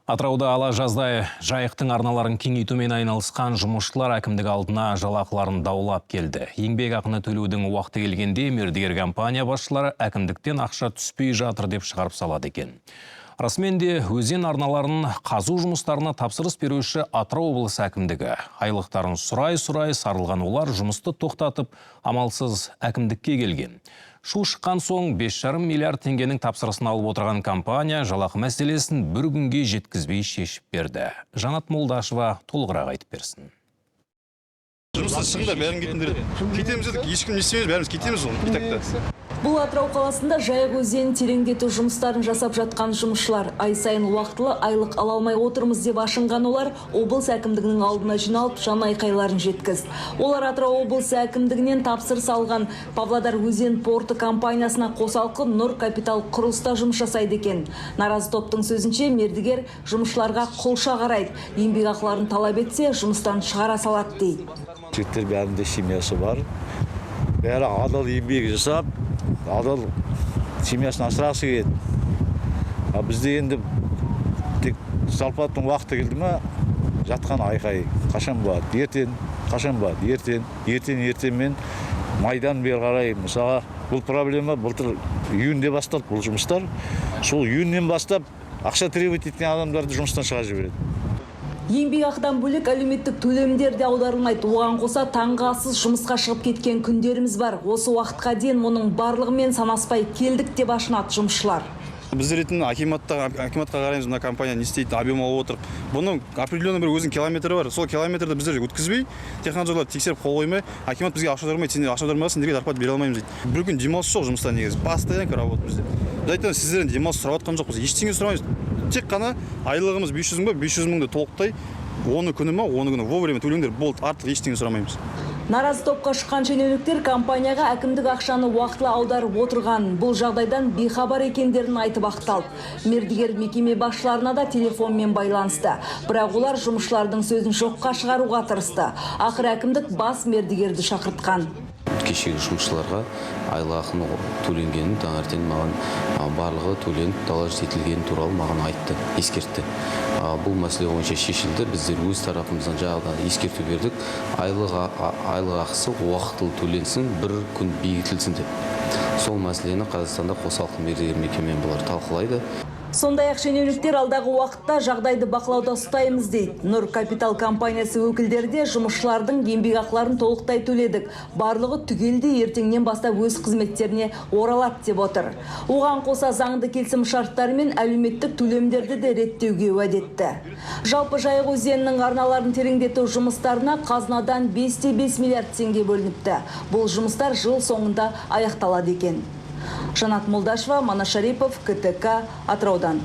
Атырауда ала жаздай жайықтың арналарын кеңейтумен айналысқан жұмысшылар әкімдік алдына жалақыларын даулап келді. Еңбек ақыны төлеудің уақыты келгенде мердігер компания басшылары әкімдіктен ақша түспей жатыр деп шығарып салады екен. Расымен де өзен арналарын қазу жұмыстарына тапсырыс беруші Атырау облысы әкімдігі. Айлықтарын сұрай сарылған олар жұмысты тоқтатып, амалсыз әкімдікке келген. Шу шыққан соң 5,5 миллиард теңгенің тапсырысын алып отырған компания жалақы мәселесін бір күнге жеткізбей шешіп берді. Жанат Молдашева толығырақ айтып берсін. Жұмыстан шығыңдар, бәрін кетіңдер. Кетеміз дедік, ешкім не істемейміз, бәріміз кетеміз ол битақта. Бұл Атырау қаласында жайық өзенін тереңдету жұмыстарын жасап жатқан жұмысшылар ай сайын уақытылы айлық ала алмай отырмыз деп ашынған олар облыс әкімдігінің алдына жиналып жан айқайларын жеткізді. Олар Атырау облысы әкімдігінен тапсырыс алған Павлодар өзен порты компаниясына қосалқы Нұр Капитал құрылыста жұмыс жасайды екен. Наразы топтың сөзінше мердігер жұмысшыларға қолша қарайды. Еңбек ақыларын талап етсе, жұмыстан шығара салады дейді. Жігіттер бәрінде семьясы бар. Бәрі адал еңбек жасап, адал семьясын асырағысы келеді. Бізде енді тек салпаттың уақыты келді ма, жатқан айқай қашан болады? Ертең, қашан болады? Ертең майдан бері қарай. Мысалға, бұл проблема былтыр июньде басталды бұл жұмыстар. Сол июньнен бастап ақша требовать еткен адамдарды жұмыстан шығарып жібереді. Еңбек ақыдан бөлек әлеуметтік төлемдер де аударылмайды. Оған қоса таңғы асыз жұмысқа шығып кеткен күндеріміз бар. Осы уақытқа дейін мұның барлығымен санаспай келдік деп ашынады жұмысшылар. Біздер ретінде акиматқа қараймыз, мына компания не істейді, объем алып отыр. Бұның определенный бір өзінің километрі бар. Сол километрді біздер өткізбей, технадзорлар тексеріп қол қоймай, акимат бізге ақша бермейді, сендер ақша бермейсің, сендерге зарплата бере алмаймыз дейді. Бір күн демалыс жоқ жұмыстан негізі. Постоянно работа бізде. Біз айтамыз, сіздерден демалыс сұрап жатқан жоқпыз. Ештеңе сұрамаймыз. Тек қана айлығымыз 500 мың ба, 500 мыңды толықтай, оны күні вовремя төлеңдер, болды, артық ештеңе сұрамаймыз. Наразы топқа шыққан шенеуніктер компанияға әкімдік ақшаны уақытылы аударып отырған. Бұл жағдайдан бейхабар екендерін айтып ақталды. Мердігер мекеме басшыларына да телефонмен байланысты. Бірақ олар жұмысшылардың сөзін жоққа шығаруға тырысты. Ақыры әкімдік бас мердігерді шақыртқан. Кешегі жұмысшыларға айлық ақыны төленгенін таңертең маған барлығы төленіп талаж етілгені туралы маған айтты, ескертті. Бұл мәселе бойынша шешілді. Біздер өз тарапымыздан жаңағыдан ескерту бердік. Айлық ақысы уақытылы төленсін, бір күн бекітілсін деп. Сол мәселені Қазақстанда қосалқы мердігер мекемен бұлар талқылайды. Сондай-ақ шенеуніктер алдағы уақытта жағдайды бақылауда ұстаймыз дейді. Нұр Капитал компаниясы өкілдері де жұмысшылардың еңбек ақыларын толықтай төледік. Барлығы түгелде ертеңнен бастап өз қызметтеріне оралады деп отыр. Оған қоса заңды келісім шарттары мен әлеуметтік төлемдерді де реттеуге уәде етті. Жалпы жайық өзенінің арналарын тереңдету жұмыстарына қазынадан 5,5 миллиард теңге бөлініпті. Бұл жұмыстар жыл соңында аяқталады екен. Жанат Молдашева, Манаш Шарипов, КТК, Атыраудан.